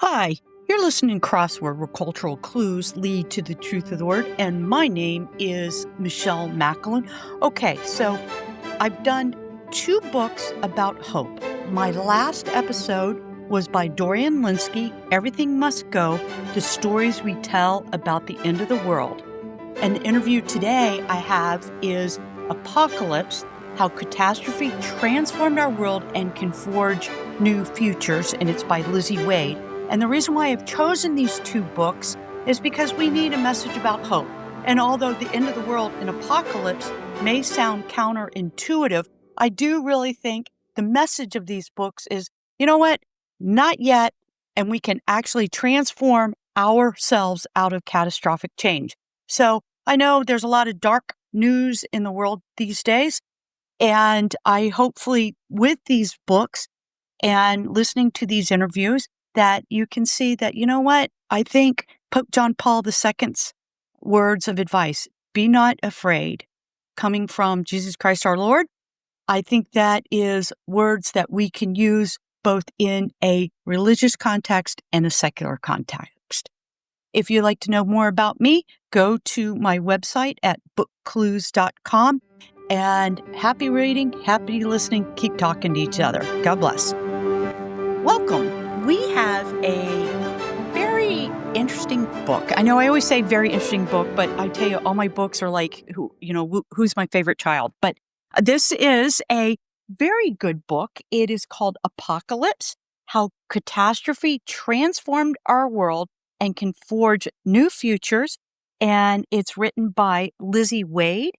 Hi, you're listening to Crossword, where cultural clues lead to the truth of the word, and my name is Michelle Macklin. Okay, so I've done two books about hope. My last episode was by Dorian Linsky, Everything Must Go, The Stories We Tell About the End of the World. And the interview today I have is Apocalypse, How Catastrophe Transformed Our World and Can Forge New Futures, and it's by Lizzie Wade. And the reason why I've chosen these two books is because we need a message about hope. And although the end of the world and apocalypse may sound counterintuitive, I do really think the message of these books is, you know what? Not yet. And we can actually transform ourselves out of catastrophic change. So I know there's a lot of dark news in the world these days. And I hopefully, with these books and listening to these interviews, that you can see that, you know what? I think Pope John Paul II's words of advice, be not afraid, coming from Jesus Christ our Lord, I think that is words that we can use both in a religious context and a secular context. If you'd like to know more about me, go to my website at bookclues.com. And happy reading, happy listening, keep talking to each other. God bless. Welcome. We have a very interesting book. I know I always say very interesting book, but I tell you, all my books are like, who's my favorite child? But this is a very good book. It is called Apocalypse, How Catastrophe Transformed Our World and Can Forge New Futures. And it's written by Lizzie Wade.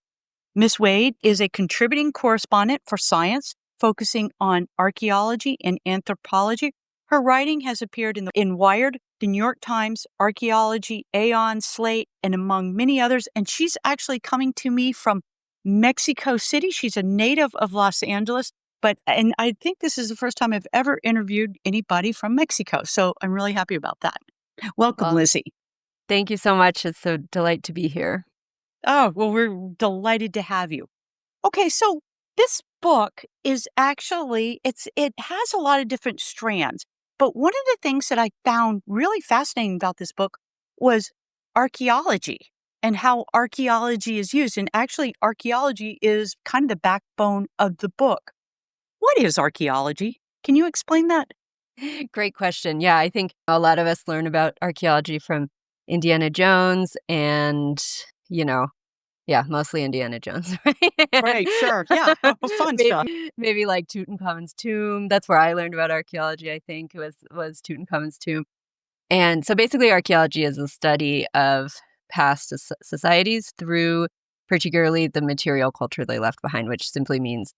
Miss Wade is a contributing correspondent for Science, focusing on archaeology and anthropology. Her writing has appeared in Wired, the New York Times, Archaeology, Aeon, Slate, and among many others. And she's actually coming to me from Mexico City. She's a native of Los Angeles, and I think this is the first time I've ever interviewed anybody from Mexico. So I'm really happy about that. Welcome, Well, Lizzie. thank you so much. It's a delight to be here. Oh, well, we're delighted to have you. Okay, so this book is actually, it has a lot of different strands, but one of the things that I found really fascinating about this book was archaeology and how archaeology is used. And actually, archaeology is kind of the backbone of the book. What is archaeology? Can you explain that? Great question. Yeah, I think a lot of us learn about archaeology from Indiana Jones and, you know, yeah, mostly Indiana Jones, right? Right, sure. Yeah. Fun stuff. Maybe like Tutankhamun's tomb. That's where I learned about archaeology, I think, was Tutankhamun's tomb. And so basically archaeology is a study of past societies through particularly the material culture they left behind, which simply means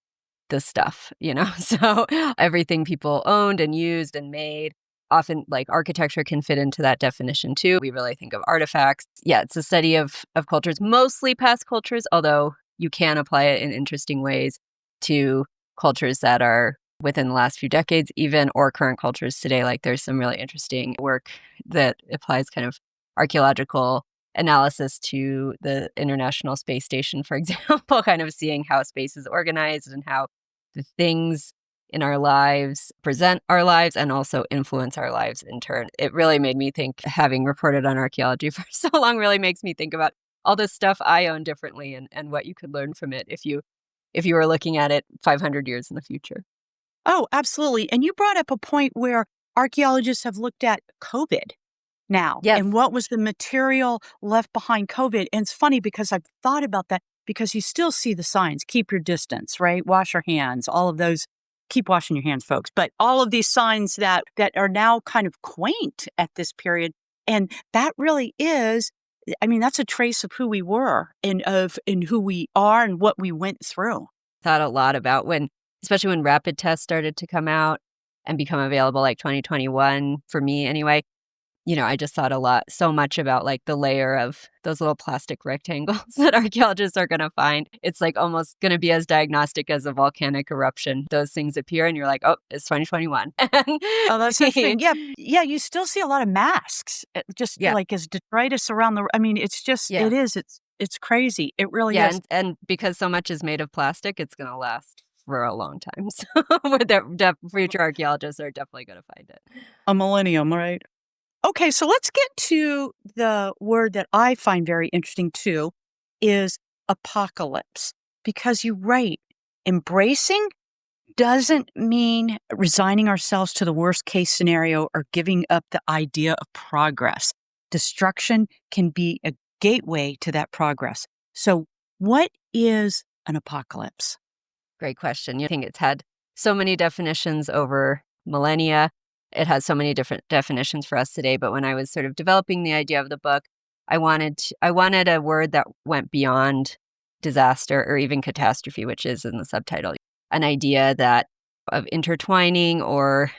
the stuff. So everything people owned and used and made. Often, like architecture can fit into that definition too. We really think of artifacts. Yeah, it's a study of cultures, mostly past cultures, although you can apply it in interesting ways to cultures that are within the last few decades, even, or current cultures today. Like there's some really interesting work that applies kind of archaeological analysis to the International Space Station, for example, kind of seeing how space is organized and how the things in our lives present our lives and also influence our lives in turn. It really made me think, having reported on archaeology for so long, really makes me think about all the stuff I own differently and what you could learn from it if you were looking at it 500 years in the future. Oh, absolutely. And you brought up a point where archaeologists have looked at COVID now Yes. and what was the material left behind COVID. And it's funny because I've thought about that because you still see the signs, keep your distance, right? Wash your hands, all of those. Keep washing your hands, folks. But all of these signs that are now kind of quaint at this period. And that really is, I mean, that's a trace of who we were and who we are and what we went through. Thought a lot about especially when rapid tests started to come out and become available, like 2021, for me anyway. I just thought so much about like the layer of those little plastic rectangles that archaeologists are going to find. It's like almost going to be as diagnostic as a volcanic eruption. Those things appear and you're like, oh, it's 2021. Oh, that's interesting. Yeah, yeah, you still see a lot of masks, just Yeah. like as detritus around I mean, it's just, Yeah. it's crazy. It really Yeah. is. And because so much is made of plastic, it's going to last for a long time. So future archaeologists are definitely going to find it. A millennium, right? Okay, so let's get to the word that I find very interesting too, is apocalypse. Because you're right, embracing doesn't mean resigning ourselves to the worst case scenario or giving up the idea of progress. Destruction can be a gateway to that progress. So, what is an apocalypse? Great question. You think it's had so many definitions over millennia. It has so many different definitions for us today. But when I was sort of developing the idea of the book, I wanted a word that went beyond disaster or even catastrophe, which is in the subtitle. An idea that of intertwining or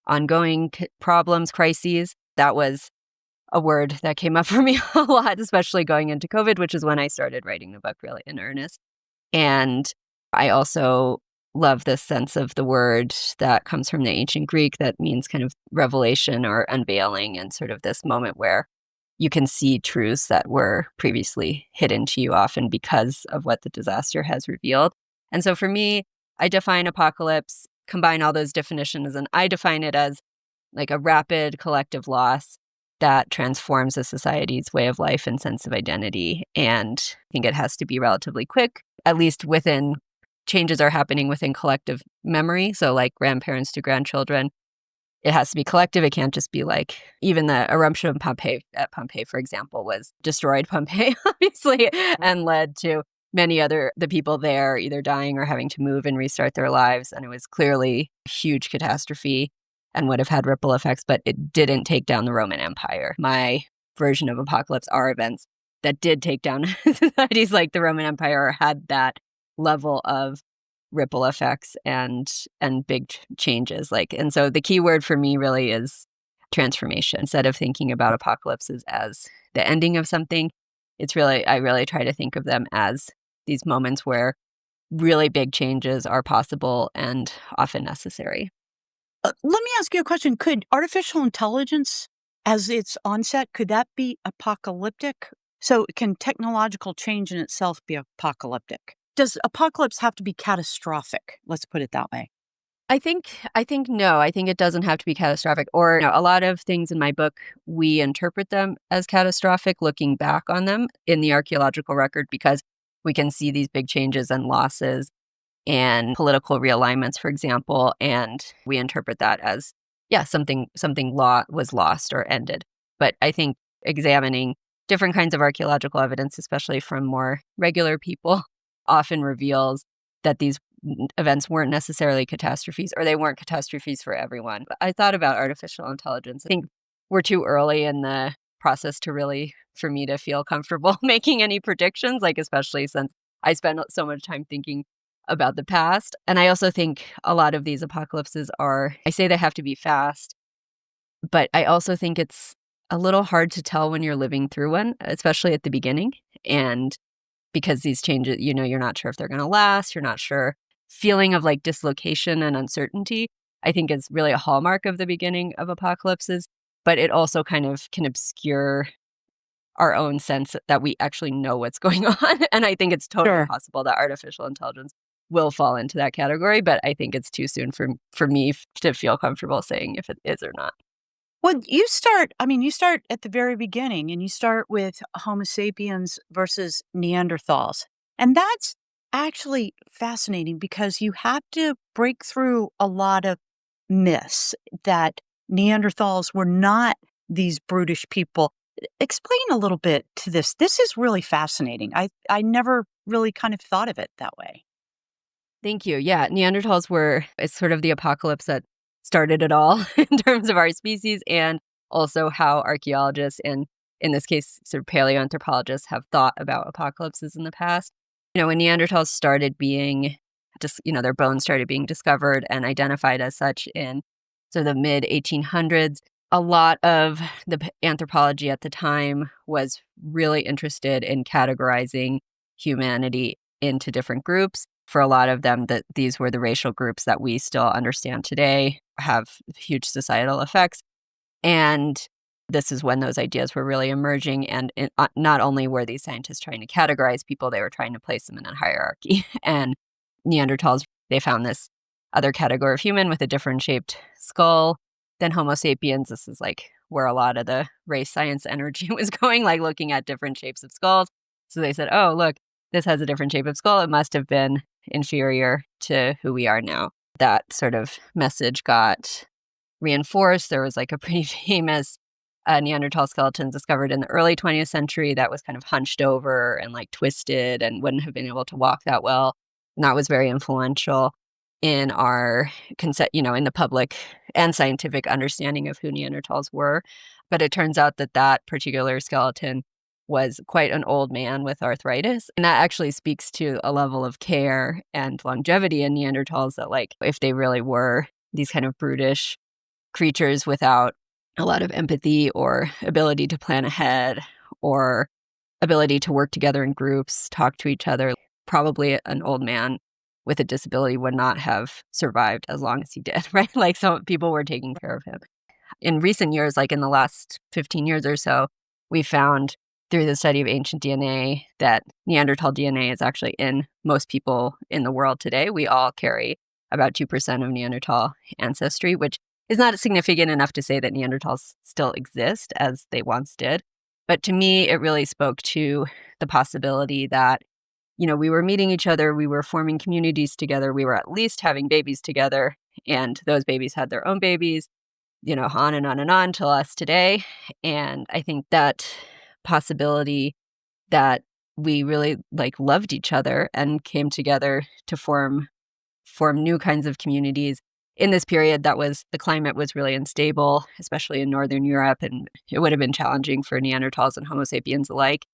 ongoing problems, crises. That was a word that came up for me a lot, especially going into COVID, which is when I started writing the book really in earnest. And I also love this sense of the word that comes from the ancient Greek that means kind of revelation or unveiling, and sort of this moment where you can see truths that were previously hidden to you, often because of what the disaster has revealed. And so for me, I define apocalypse, combine all those definitions, and I define it as like a rapid collective loss that transforms a society's way of life and sense of identity. And I think it has to be relatively quick, at least within changes are happening within collective memory. So, like grandparents to grandchildren, it has to be collective. It can't just be like even the eruption of Pompeii at Pompeii, for example, was destroyed Pompeii, obviously, and led to many other the people there either dying or having to move and restart their lives. And it was clearly a huge catastrophe and would have had ripple effects, but it didn't take down the Roman Empire. My version of apocalypse are events that did take down societies like the Roman Empire, or had that level of ripple effects and big changes. And so the key word for me really is transformation. Instead of thinking about apocalypses as the ending of something, I really try to think of them as these moments where really big changes are possible and often necessary. Let me ask you a question. Could artificial intelligence, as its onset, could that be apocalyptic? So, can technological change in itself be apocalyptic? Does apocalypse have to be catastrophic? Let's put it that way. I think no. I think it doesn't have to be catastrophic. Or a lot of things in my book, we interpret them as catastrophic, looking back on them in the archaeological record, because we can see these big changes and losses and political realignments, for example, and we interpret that as, yeah, something was lost or ended. But I think examining different kinds of archaeological evidence, especially from more regular people, often reveals that these events weren't necessarily catastrophes, or they weren't catastrophes for everyone. But I thought about artificial intelligence. I think we're too early in the process to really, for me to feel comfortable making any predictions, like especially since I spend so much time thinking about the past. And I also think a lot of these apocalypses I say they have to be fast, but I also think it's a little hard to tell when you're living through one, especially at the beginning. And because these changes, you're not sure if they're going to last, you're not sure. Feeling of like dislocation and uncertainty, I think is really a hallmark of the beginning of apocalypses, but it also kind of can obscure our own sense that we actually know what's going on. And I think it's totally Sure. possible that artificial intelligence will fall into that category, but I think it's too soon for me to feel comfortable saying if it is or not. Well, you start at the very beginning and you start with Homo sapiens versus Neanderthals. And that's actually fascinating because you have to break through a lot of myths that Neanderthals were not these brutish people. Explain a little bit to this. This is really fascinating. I never really kind of thought of it that way. Thank you. Yeah, Neanderthals it's sort of the apocalypse that started it all in terms of our species, and also how archaeologists, and in this case, sort of paleoanthropologists, have thought about apocalypses in the past. When Neanderthals started being just, their bones started being discovered and identified as such in the mid 1800s, a lot of the anthropology at the time was really interested in categorizing humanity into different groups. For a lot of them, that these were the racial groups that we still understand today, have huge societal effects. And this is when those ideas were really emerging. And not only were these scientists trying to categorize people, they were trying to place them in a hierarchy. And Neanderthals, they found this other category of human with a different shaped skull than Homo sapiens. This is like where a lot of the race science energy was going, like looking at different shapes of skulls. So they said, oh, look, this has a different shape of skull. It must have been inferior to who we are now. That sort of message got reinforced. There was like a pretty famous Neanderthal skeleton discovered in the early 20th century that was kind of hunched over and like twisted and wouldn't have been able to walk that well. And that was very influential in our in the public and scientific understanding of who Neanderthals were. But it turns out that that particular skeleton was quite an old man with arthritis. And that actually speaks to a level of care and longevity in Neanderthals that, like, if they really were these kind of brutish creatures without a lot of empathy or ability to plan ahead or ability to work together in groups, talk to each other, probably an old man with a disability would not have survived as long as he did, right? Like, some people were taking care of him. In recent years, like in the last 15 years or so, we found through the study of ancient DNA that Neanderthal DNA is actually in most people in the world today. We all carry about 2% of Neanderthal ancestry, which is not significant enough to say that Neanderthals still exist as they once did. But to me, it really spoke to the possibility that, we were meeting each other, we were forming communities together, we were at least having babies together, and those babies had their own babies, on and on till us today. And I think that possibility that we really loved each other and came together to form new kinds of communities in this period the climate was really unstable, especially in Northern Europe, and it would have been challenging for Neanderthals and Homo sapiens alike.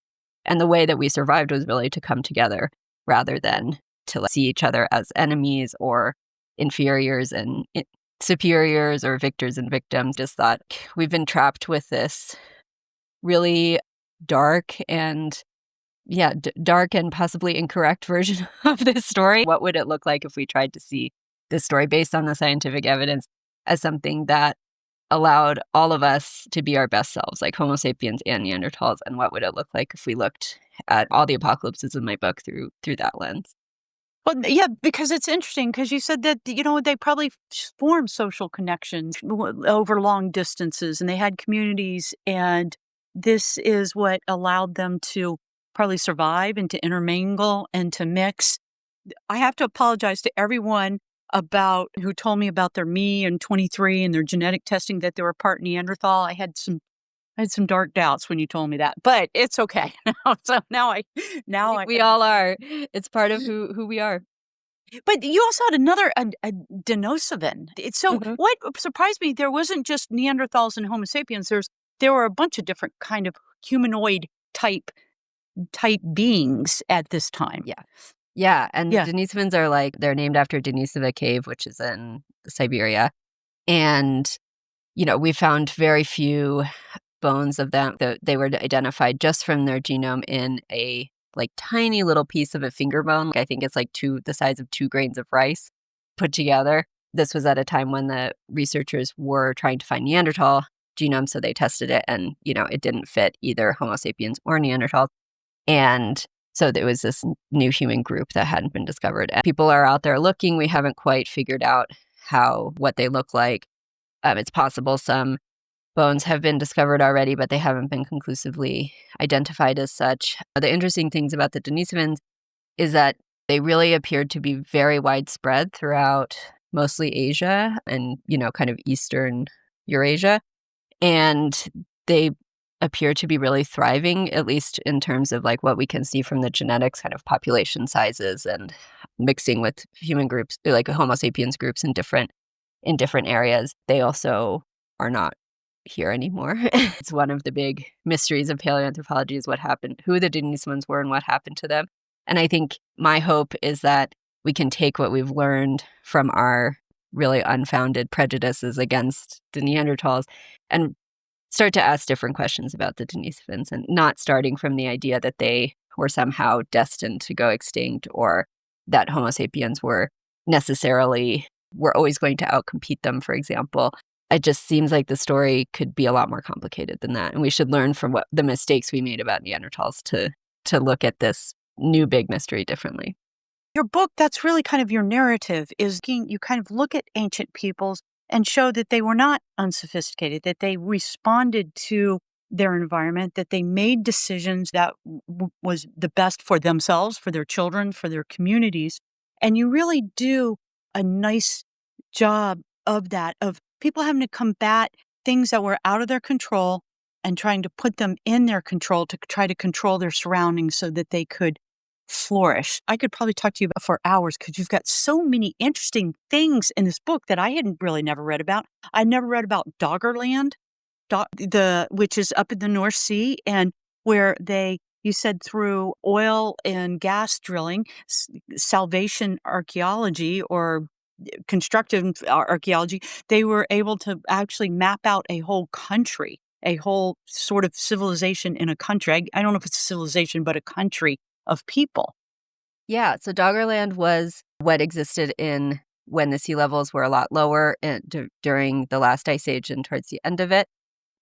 And the way that we survived was really to come together rather than to see each other as enemies or inferiors and superiors or victors and victims. Just thought we've been trapped with this really dark and dark and possibly incorrect version of this story. What would it look like if we tried to see this story based on the scientific evidence as something that allowed all of us to be our best selves, like Homo sapiens and Neanderthals? And what would it look like if we looked at all the apocalypses in my book through that lens? Well, yeah, because it's interesting because you said that, they probably formed social connections over long distances and they had communities. And this is what allowed them to probably survive and to intermingle and to mix. I have to apologize to everyone about who told me about their me and 23 and their genetic testing that they were part Neanderthal. I had some dark doubts when you told me that, but it's okay now. So I now think I we all are. It's part of who we are. But you also had another a Denisovan. So Mhm. what surprised me, there wasn't just Neanderthals and Homo sapiens. There were a bunch of different kind of humanoid type beings at this time. Yeah. Yeah, and Yeah. Denisovans are they're named after Denisova Cave, which is in Siberia. And, we found very few bones of them. They were identified just from their genome in a tiny little piece of a finger bone. I think it's the size of 2 grains of rice put together. This was at a time when the researchers were trying to find Neanderthal genomes, so they tested it, and it didn't fit either Homo sapiens or Neanderthal. And so there was this new human group that hadn't been discovered. And people are out there looking. We haven't quite figured out what they look like. It's possible some bones have been discovered already, but they haven't been conclusively identified as such. The interesting things about the Denisovans is that they really appeared to be very widespread throughout mostly Asia and, kind of Eastern Eurasia. And they appear to be really thriving, at least in terms of what we can see from the genetics, kind of population sizes and mixing with human groups, like Homo sapiens groups in different areas. They also are not here anymore. It's one of the big mysteries of paleoanthropology is what happened, who the Denisovans were and what happened to them. And I think my hope is that we can take what we've learned from our really unfounded prejudices against the Neanderthals and start to ask different questions about the Denisovans, and not starting from the idea that they were somehow destined to go extinct or that Homo sapiens were always going to outcompete them, for example. It just seems like the story could be a lot more complicated than that. And we should learn from the mistakes we made about Neanderthals to look at this new big mystery differently. Your book, that's really kind of your narrative, is you kind of look at ancient peoples and showed that they were not unsophisticated, that they responded to their environment, that they made decisions that was the best for themselves, for their children, for their communities. And you really do a nice job of that, of people having to combat things that were out of their control and trying to put them in their control to try to control their surroundings so that they could flourish. I could probably talk to you about for hours because you've got so many interesting things in this book that I hadn't really never read about. I never read about Doggerland, which is up in the North Sea, and where you said through oil and gas drilling, salvation archaeology or constructive archaeology, they were able to actually map out a whole country, a whole sort of civilization in a country. I don't know if it's a civilization, but a country of people. Yeah, so Doggerland was what existed in when the sea levels were a lot lower during the last ice age and towards the end of it.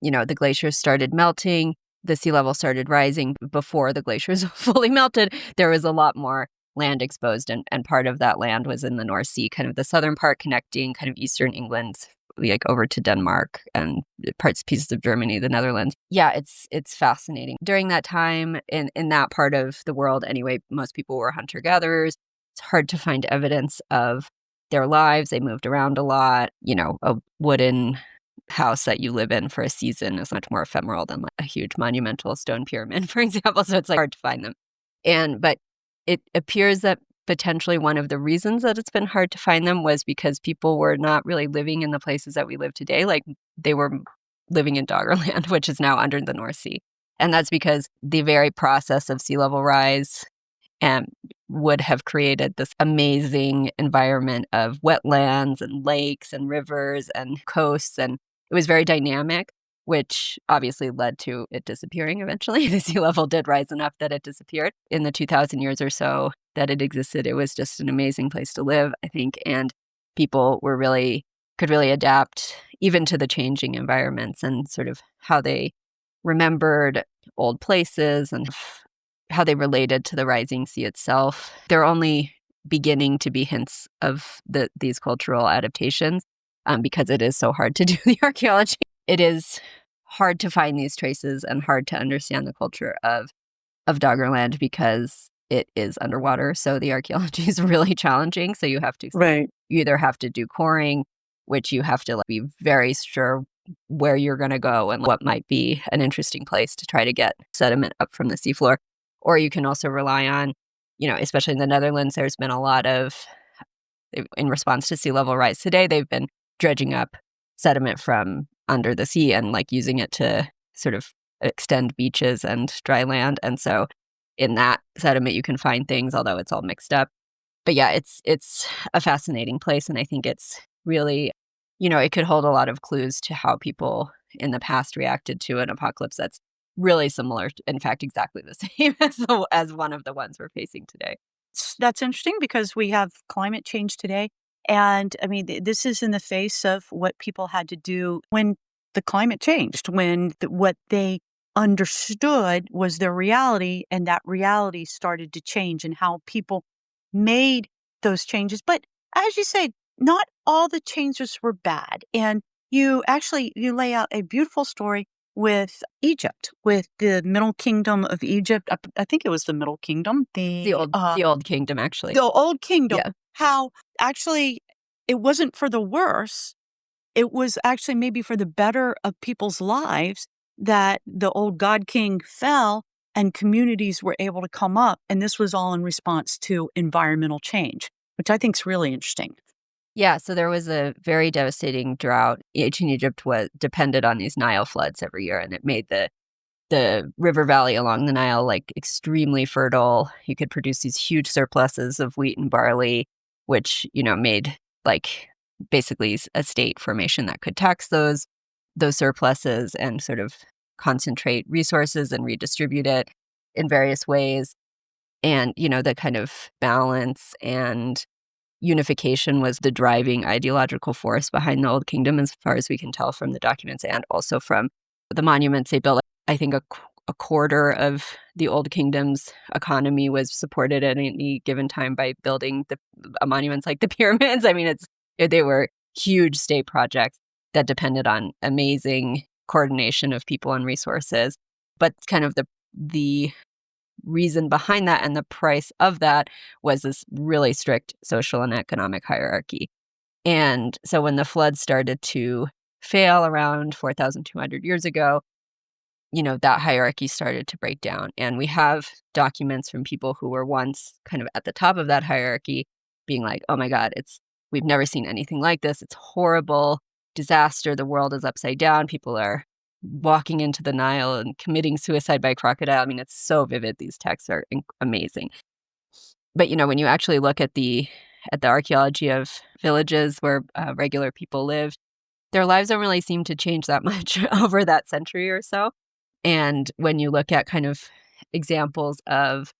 The glaciers started melting, the sea level started rising. Before the glaciers fully melted, there was a lot more land exposed, and part of that land was in the North Sea, kind of the southern part connecting kind of eastern England, like over to Denmark and pieces of Germany, the Netherlands. Yeah, it's fascinating. During that time, in that part of the world anyway, most people were hunter-gatherers. It's hard to find evidence of their lives. They moved around a lot. A wooden house that you live in for a season is much more ephemeral than like a huge monumental stone pyramid, for example. So it's like hard to find them. But it appears that potentially one of the reasons that it's been hard to find them was because people were not really living in the places that we live today. Like they were living in Doggerland, which is now under the North Sea. And that's because the very process of sea level rise would have created this amazing environment of wetlands and lakes and rivers and coasts. And it was very dynamic, which obviously led to it disappearing eventually. The sea level did rise enough that it disappeared. In the 2,000 years or so that it existed, it was just an amazing place to live, I think. And people could really adapt even to the changing environments and sort of how they remembered old places and how they related to the rising sea itself. There are only beginning to be hints of these cultural adaptations because it is so hard to do the archaeology. It is hard to find these traces and hard to understand the culture of Doggerland because it is underwater. So the archaeology is really challenging. So you have to Right. You either have to do coring, which you have to be very sure where you're going to go and what might be an interesting place to try to get sediment up from the seafloor. Or you can also rely on, especially in the Netherlands, there's been a lot of, in response to sea level rise today, they've been dredging up sediment from under the sea and like using it to sort of extend beaches and dry land. And so in that sediment, you can find things, although it's all mixed up. But yeah, it's a fascinating place. And I think it's really, it could hold a lot of clues to how people in the past reacted to an apocalypse that's really similar, in fact, exactly the same as one of the ones we're facing today. That's interesting because we have climate change today. And I mean, this is in the face of what people had to do when the climate changed, when what they understood was their reality, and that reality started to change, and how people made those changes. But as you say, not all the changes were bad. And you lay out a beautiful story with Egypt, with the Middle Kingdom of Egypt. I think it was the Middle Kingdom, The old kingdom, actually. the Old Kingdom, Yeah. how actually it wasn't for the worse. It was actually maybe for the better of people's lives that the old god king fell and communities were able to come up. And this was all in response to environmental change, which I think is really interesting. Yeah, so there was a very devastating drought. Ancient Egypt depended on these Nile floods every year, and it made the river valley along the Nile like extremely fertile. You could produce these huge surpluses of wheat and barley, which, made like basically a state formation that could tax those surpluses and sort of concentrate resources and redistribute it in various ways. And, the kind of balance and unification was the driving ideological force behind the Old Kingdom, as far as we can tell from the documents and also from the monuments they built. I think a quarter of the Old Kingdom's economy was supported at any given time by building monuments like the pyramids. I mean, they were huge state projects that depended on amazing coordination of people and resources. But kind of the reason behind that and the price of that was this really strict social and economic hierarchy. And so when the flood started to fail around 4,200 years ago, that hierarchy started to break down. And we have documents from people who were once kind of at the top of that hierarchy being like, oh my God, we've never seen anything like this. It's horrible, disaster. The world is upside down. People are walking into the Nile and committing suicide by crocodile. I mean, it's so vivid. These texts are amazing. But, when you actually look at the archaeology of villages where regular people lived, their lives don't really seem to change that much over that century or so. And when you look at kind of examples of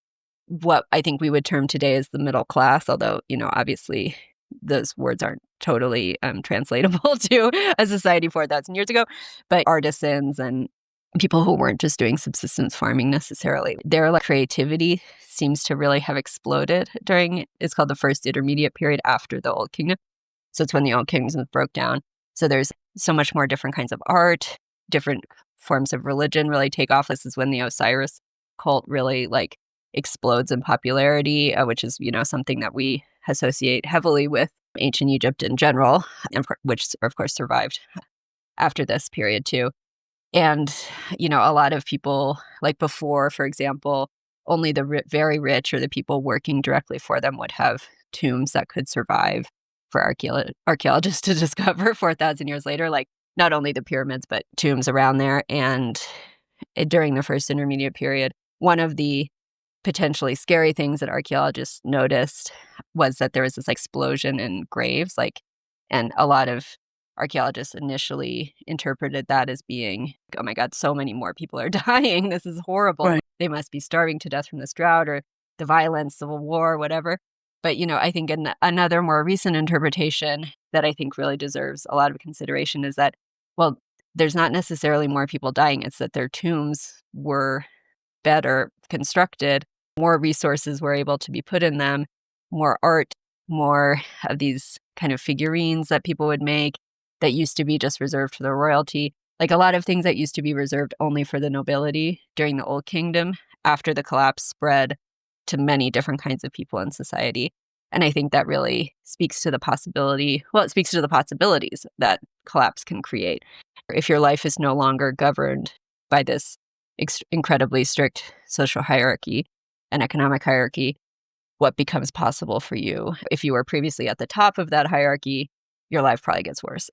what I think we would term today as the middle class, although, obviously those words aren't totally translatable to a society 4,000 years ago, but artisans and people who weren't just doing subsistence farming necessarily, their creativity seems to really have exploded it's called the first intermediate period after the Old Kingdom. So it's when the Old Kingdom broke down. So there's so much more different kinds of art, different forms of religion really take off. This is when the Osiris cult really explodes in popularity, which is, something that we associate heavily with ancient Egypt in general, and which of course survived after this period too. And, a lot of people before, for example, only the very rich or the people working directly for them would have tombs that could survive for archaeologists to discover 4,000 years later, not only the pyramids, but tombs around there. And during the first intermediate period, one of the potentially scary things that archaeologists noticed was that there was this explosion in graves, and a lot of archaeologists initially interpreted that as being, oh my God, so many more people are dying. This is horrible. Right. They must be starving to death from this drought or the violence, civil war, whatever. But, I think another more recent interpretation that I think really deserves a lot of consideration is that, well, there's not necessarily more people dying. It's that their tombs were better constructed, more resources were able to be put in them, more art, more of these kind of figurines that people would make that used to be just reserved for the royalty. A lot of things that used to be reserved only for the nobility during the Old Kingdom, after the collapse, spread to many different kinds of people in society. And I think that really speaks to the possibilities that collapse can create. If your life is no longer governed by this incredibly strict social hierarchy and economic hierarchy, what becomes possible for you? If you were previously at the top of that hierarchy, your life probably gets worse.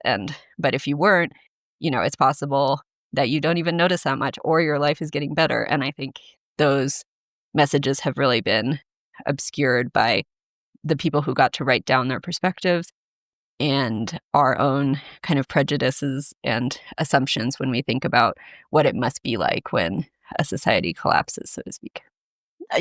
But if you weren't, it's possible that you don't even notice that much, or your life is getting better. And I think those messages have really been obscured by the people who got to write down their perspectives and our own kind of prejudices and assumptions when we think about what it must be like when a society collapses, so to speak.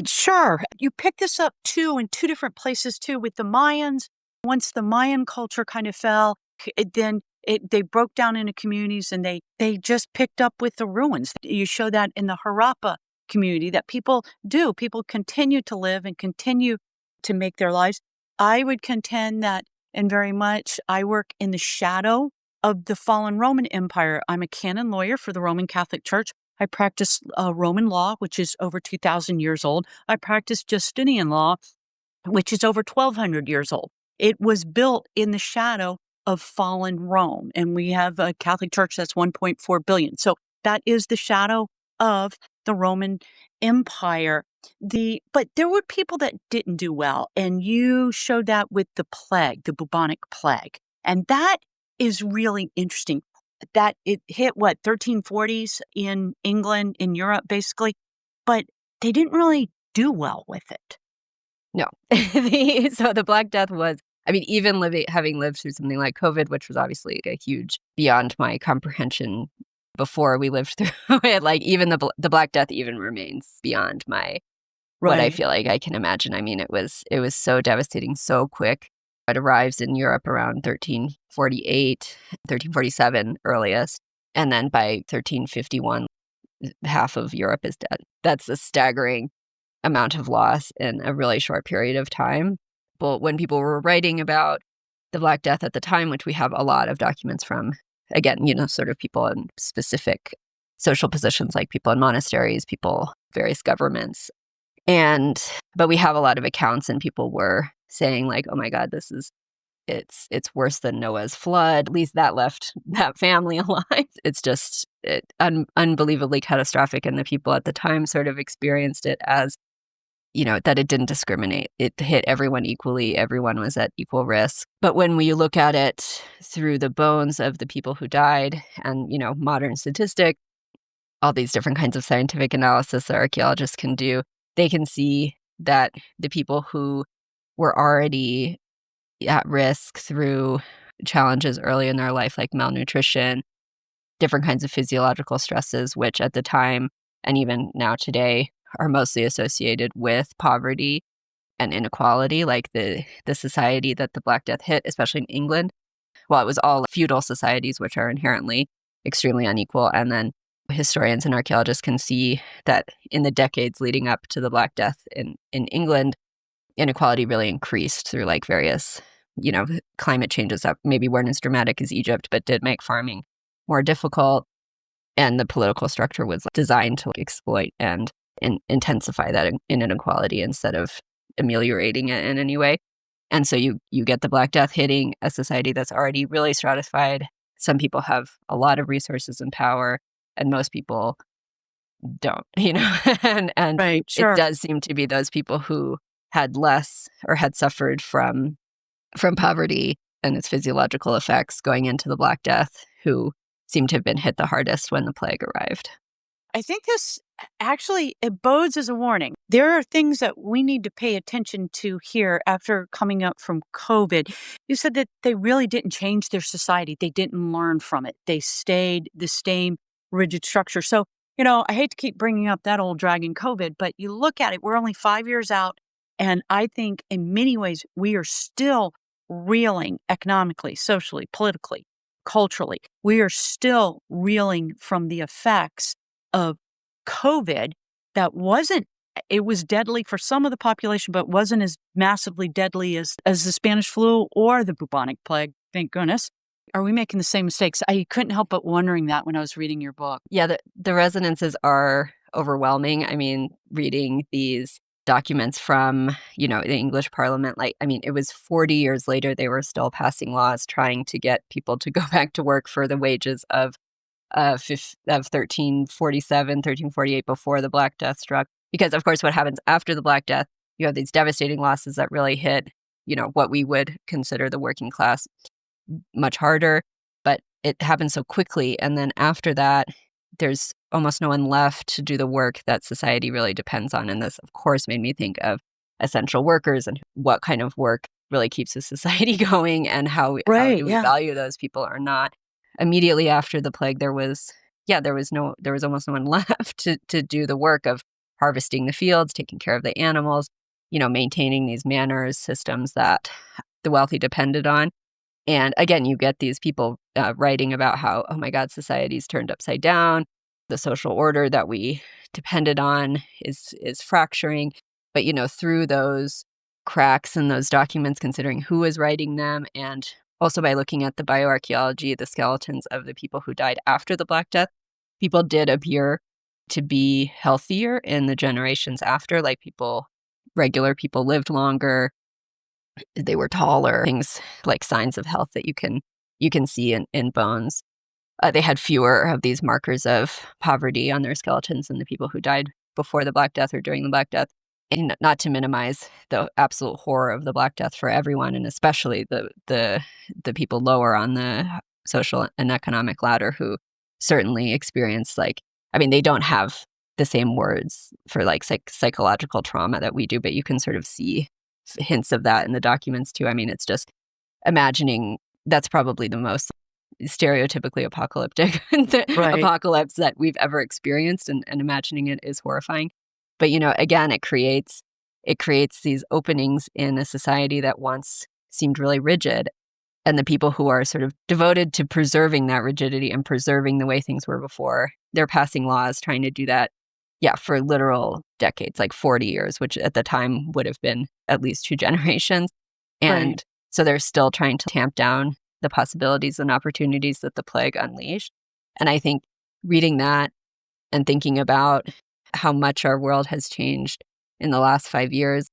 Sure. You pick this up too in two different places too with the Mayans. Once the Mayan culture kind of fell, they broke down into communities and they just picked up with the ruins. You show that in the Harappa community that people do. People continue to live and continue to make their lives. I would contend that, and very much, I work in the shadow of the fallen Roman Empire. I'm a canon lawyer for the Roman Catholic Church. I practice Roman law, which is over 2,000 years old. I practice Justinian law, which is over 1,200 years old. It was built in the shadow of fallen Rome, and we have a Catholic Church that's 1.4 billion. So that is the shadow of the Roman Empire. But there were people that didn't do well, and you showed that with the plague, the bubonic plague. And that is really interesting. That it hit, 1340s in England, in Europe, basically, but they didn't really do well with it. No. So the Black Death was, even having lived through something like COVID, which was obviously a huge beyond my comprehension before we lived through it, even the Black Death even remains beyond what I feel like I can imagine. It was so devastating, so quick. It arrives in Europe around 1348, 1347 earliest. And then by 1351, half of Europe is dead. That's a staggering amount of loss in a really short period of time. But when people were writing about the Black Death at the time, which we have a lot of documents from, again, sort of people in specific social positions, like people in monasteries, people, various governments. But we have a lot of accounts, and people were saying like, oh my God, it's worse than Noah's flood. At least that left that family alive. It's just unbelievably catastrophic. And the people at the time sort of experienced it as, that it didn't discriminate. It hit everyone equally. Everyone was at equal risk. But when we look at it through the bones of the people who died and, modern statistics, all these different kinds of scientific analysis that archaeologists can do, they can see that the people who were already at risk through challenges early in their life, like malnutrition, different kinds of physiological stresses, which at the time and even now today are mostly associated with poverty and inequality, like the society that the Black Death hit, especially in England. Well, it was all feudal societies, which are inherently extremely unequal. And then historians and archaeologists can see that in the decades leading up to the Black Death in England, inequality really increased through like various, climate changes that maybe weren't as dramatic as Egypt, but did make farming more difficult. And the political structure was designed to exploit and intensify that inequality instead of ameliorating it in any way. And so you get the Black Death hitting a society that's already really stratified. Some people have a lot of resources and power, and most people don't, and Right, it sure. does seem to be those people who had less or had suffered from poverty and its physiological effects going into the Black Death who seem to have been hit the hardest when the plague arrived. I think this actually it bodes as a warning. There are things that we need to pay attention to here after coming up from COVID. You said that they really didn't change their society. They didn't learn from it. They stayed the same rigid structure. So, I hate to keep bringing up that old dragon COVID, but you look at it, we're only 5 years out. And I think in many ways, we are still reeling economically, socially, politically, culturally. We are still reeling from the effects of COVID that wasn't it was deadly for some of the population, but wasn't as massively deadly as the Spanish flu or the bubonic plague, thank goodness. Are we making the same mistakes? I couldn't help but wondering that when I was reading your book. Yeah, the resonances are overwhelming. I mean, reading these documents from, the English Parliament, it was 40 years later, they were still passing laws trying to get people to go back to work for the wages of 1347, 1348 before the Black Death struck. Because, of course, what happens after the Black Death, you have these devastating losses that really hit, what we would consider the working class much harder. But it happens so quickly. And then after that, there's almost no one left to do the work that society really depends on. And this, of course, made me think of essential workers and what kind of work really keeps a society going and how Right, do we yeah. value those people or not. Immediately after the plague, there was almost no one left to do the work of harvesting the fields, taking care of the animals, maintaining these manners systems that the wealthy depended on. And again, you get these people writing about how, oh my God, society's turned upside down. The social order that we depended on is fracturing. But, through those cracks in those documents, considering who is writing them, and also by looking at the bioarchaeology, the skeletons of the people who died after the Black Death, people did appear to be healthier in the generations after. Like regular people lived longer. They were taller, things like signs of health that you can see in bones. They had fewer of these markers of poverty on their skeletons than the people who died before the Black Death or during the Black Death. And not to minimize the absolute horror of the Black Death for everyone, and especially the people lower on the social and economic ladder who certainly experienced they don't have the same words for psychological trauma that we do, but you can sort of see hints of that in the documents too. I mean, it's just imagining that's probably the most stereotypically apocalyptic Right. apocalypse that we've ever experienced, and imagining it is horrifying. But again, it creates these openings in a society that once seemed really rigid, and the people who are sort of devoted to preserving that rigidity and preserving the way things were before, they're passing laws trying to do that, for literal decades, like 40 years, which at the time would have been at least 2 generations. And Right. So they're still trying to tamp down the possibilities and opportunities that the plague unleashed. And I think reading that and thinking about how much our world has changed in the last 5 years,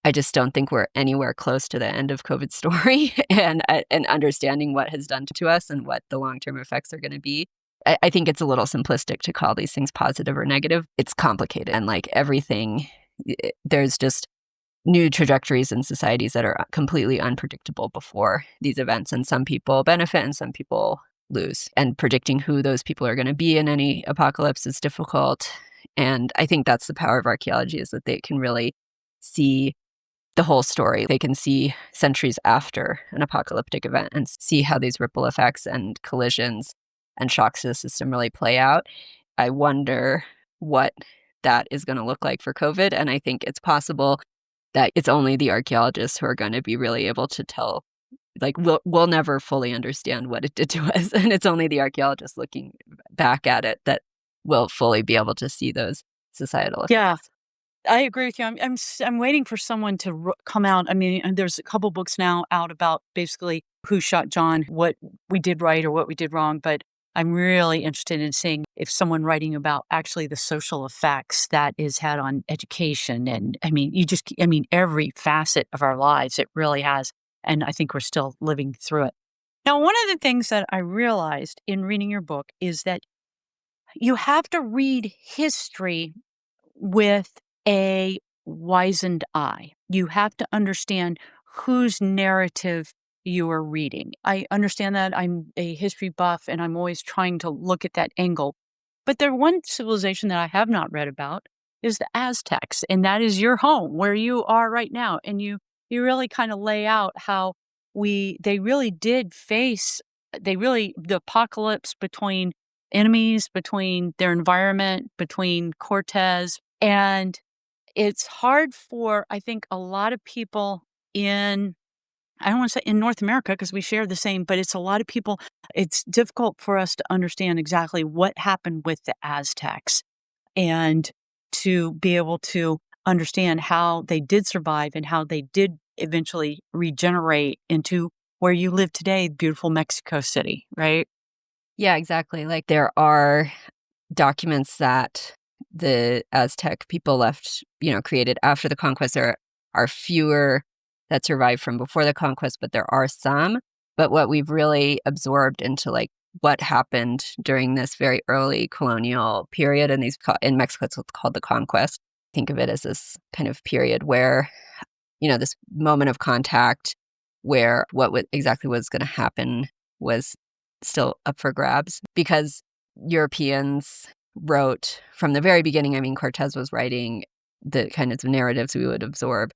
I just don't think we're anywhere close to the end of COVID's story and understanding what has done to us and what the long-term effects are going to be. I think it's a little simplistic to call these things positive or negative. It's complicated, and like everything, there's just new trajectories in societies that are completely unpredictable before these events, and some people benefit and some people lose. And predicting who those people are going to be in any apocalypse is difficult. And I think that's the power of archaeology, is that they can really see the whole story. They can see centuries after an apocalyptic event and see how these ripple effects and collisions and shocks to the system really play out. I wonder what that is going to look like for COVID. And I think it's possible that it's only the archaeologists who are going to be really able to tell. Like, we'll never fully understand what it did to us. And it's only the archaeologists looking back at it that will fully be able to see those societal effects. Yeah. I agree with you. I'm waiting for someone to come out. I mean, and there's a couple books now out about basically who shot John, what we did right or what we did wrong. But I'm really interested in seeing if someone writing about actually the social effects that is had on education. And I mean, every facet of our lives, it really has. And I think we're still living through it. Now, one of the things that I realized in reading your book is that you have to read history with a wizened eye. You have to understand whose narrative you are reading. I understand that. I'm a history buff and I'm always trying to look at that angle. But there one civilization that I have not read about is the Aztecs, and that is your home where you are right now. And you really kind of lay out how they really did face the apocalypse between enemies, between their environment, between Cortez. And it's hard for, I think, a lot of people I don't want to say in North America because we share the same, but it's a lot of people, it's difficult for us to understand exactly what happened with the Aztecs and to be able to understand how they did survive and how they did eventually regenerate into where you live today, beautiful Mexico City, right? Yeah, exactly. Like, there are documents that the Aztec people left, created after the conquest. There are fewer that survived from before the conquest, but there are some. But what we've really absorbed into like what happened during this very early colonial period, and in Mexico it's called the conquest. Think of it as this kind of period where, this moment of contact, where exactly was going to happen was still up for grabs, because Europeans wrote from the very beginning. I mean, Cortez was writing the kind of narratives we would absorb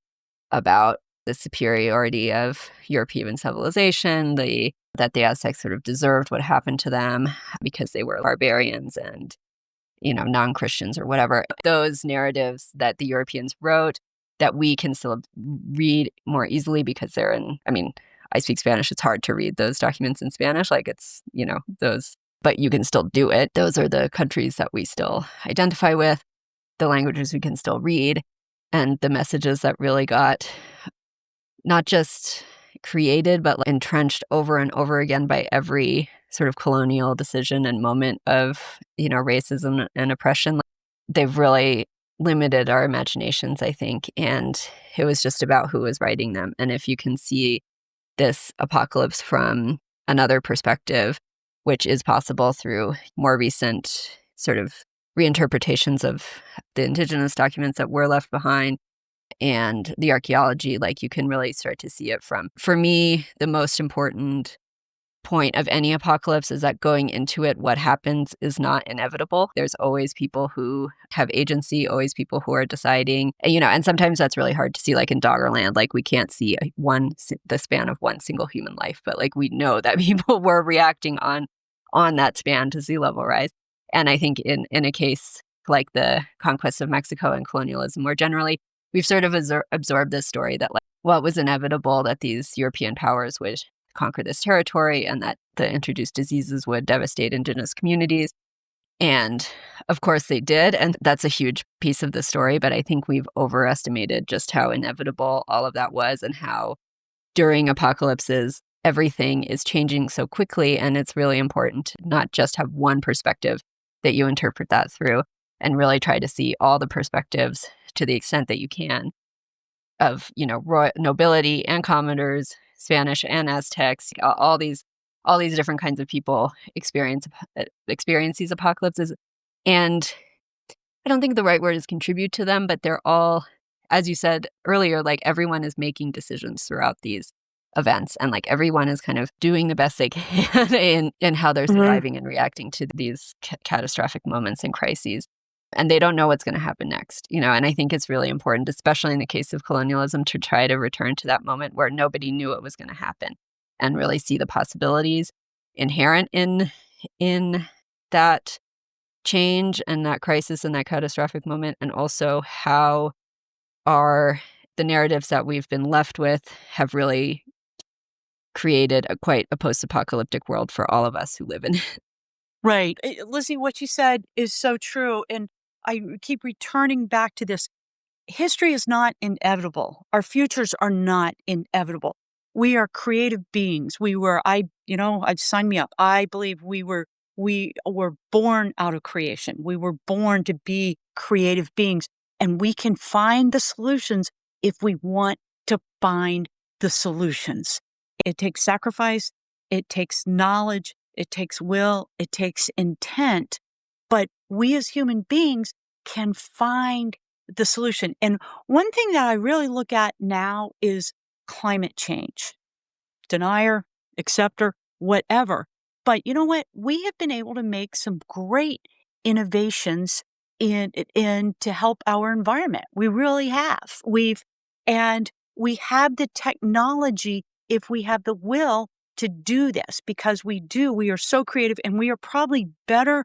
about the superiority of European civilization, that the Aztecs sort of deserved what happened to them because they were barbarians and, non-Christians or whatever. Those narratives that the Europeans wrote that we can still read more easily because they're in, I mean, I speak Spanish. It's hard to read those documents in Spanish. Like, it's, those, but you can still do it. Those are the countries that we still identify with, the languages we can still read, and the messages that really got not just created, but entrenched over and over again by every sort of colonial decision and moment of, racism and oppression. They've really limited our imaginations, I think. And it was just about who was writing them. And if you can see this apocalypse from another perspective, which is possible through more recent sort of reinterpretations of the indigenous documents that were left behind and the archaeology, like, you can really start to see it from. For me, the most important point of any apocalypse is that going into it, what happens is not inevitable. There's always people who have agency, always people who are deciding, and sometimes that's really hard to see, like in Doggerland. Like, we can't see the span of one single human life, but like, we know that people were reacting on that span to sea level rise. And I think in a case like the conquest of Mexico and colonialism more generally, we've sort of absorbed this story that, like, well, it was inevitable that these European powers would conquer this territory and that the introduced diseases would devastate indigenous communities. And of course they did. And that's a huge piece of the story. But I think we've overestimated just how inevitable all of that was and how during apocalypses, everything is changing so quickly, and it's really important to not just have one perspective that you interpret that through, and really try to see all the perspectives to the extent that you can of, nobility and commoners, Spanish and Aztecs, all these different kinds of people experience these apocalypses. And I don't think the right word is contribute to them, but they're all, as you said earlier, like everyone is making decisions throughout these events, and like everyone is kind of doing the best they can in how they're Mhm. surviving and reacting to these catastrophic moments and crises. And they don't know what's going to happen next, and I think it's really important, especially in the case of colonialism, to try to return to that moment where nobody knew what was going to happen and really see the possibilities inherent in that change and that crisis and that catastrophic moment, and also how the narratives that we've been left with have really created quite a post-apocalyptic world for all of us who live in it. Right. Lizzie, what you said is so true. And I keep returning back to this. History is not inevitable. Our futures are not inevitable. We are creative beings. I'd sign me up. I believe we were born out of creation. We were born to be creative beings, and we can find the solutions if we want to find the solutions. It takes sacrifice, it takes knowledge, it takes will, it takes intent, but we as human beings can find the solution. And one thing that I really look at now is climate change. Denier, acceptor, whatever. But you know what? We have been able to make some great innovations in to help our environment. We really have. We have the technology if we have the will to do this, because we do. We are so creative, and we are probably better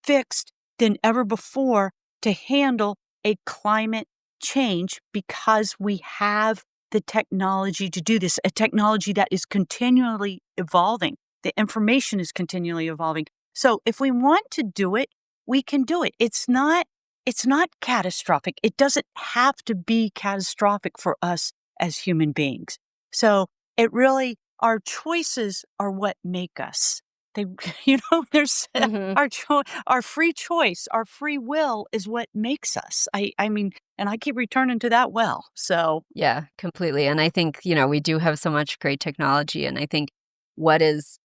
fixed than ever before to handle a climate change, because we have the technology to do this, a technology that is continually evolving. The information is continually evolving. So if we want to do it, we can do it. It's not catastrophic. It doesn't have to be catastrophic for us as human beings. So our choices are what make us. They, there's Mhm. our free choice, our free will is what makes us. I mean, and I keep returning to that well. So, Yeah, completely, and I think, we do have so much great technology, and I think what is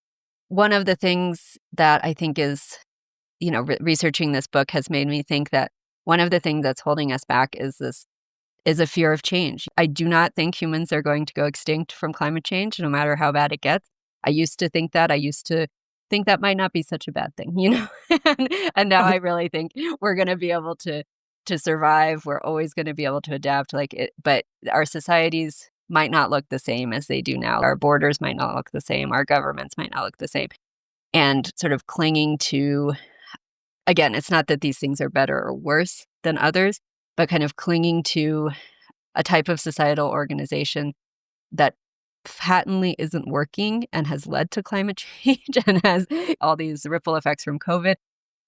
one of the things that I think is, researching this book has made me think that one of the things that's holding us back is a fear of change. I do not think humans are going to go extinct from climate change, no matter how bad it gets. I used to think that. I used to think that might not be such a bad thing, and now uh, I really think we're gonna be able to survive. We're always gonna be able to adapt, but our societies might not look the same as they do now. Our borders might not look the same. Our governments might not look the same. And sort of clinging to, again, it's not that these things are better or worse than others, but kind of clinging to a type of societal organization that patently isn't working and has led to climate change and has all these ripple effects from COVID,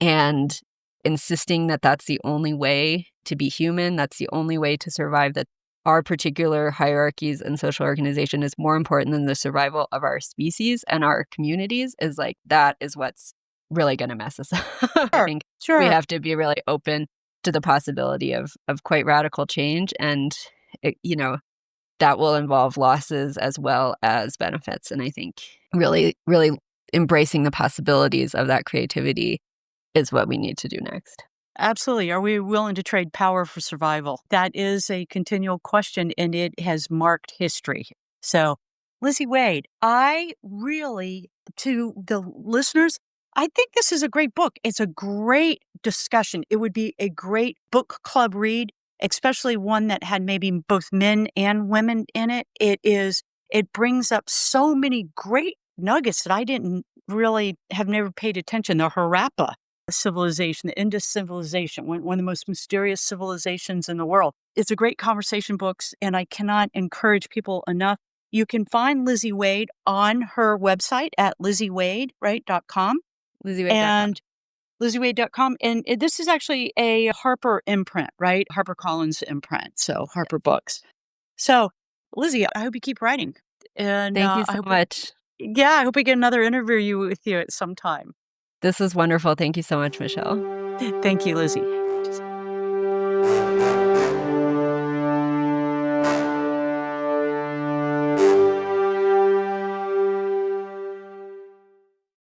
and insisting that that's the only way to be human, that's the only way to survive, that our particular hierarchies and social organization is more important than the survival of our species and our communities, is like, that is what's really gonna mess us up. I sure, think we sure. have to be really open to the possibility of quite radical change, and it, that will involve losses as well as benefits, and I think really, really embracing the possibilities of that creativity is what we need to do next. Absolutely. Are we willing to trade power for survival? That is a continual question, and it has marked history. So, Lizzie Wade, to the listeners, I think this is a great book. It's a great discussion. It would be a great book club read, especially one that had maybe both men and women in it. It brings up so many great nuggets that I didn't really have never paid attention. The Harappa civilization, the Indus civilization, one of the most mysterious civilizations in the world. It's a great conversation books, and I cannot encourage people enough. You can find Lizzie Wade on her website at LizzieWade, right, .com, LizzieWade.com. and LizzieWade.com. And this is actually a Harper imprint, right? Harper Collins imprint, so Harper Books. So, Lizzie, I hope you keep writing. And, Thank you I so hope much. yeah, I hope we get another interview with you at some time. This was wonderful. Thank you so much, Michelle. Thank you, Lizzie.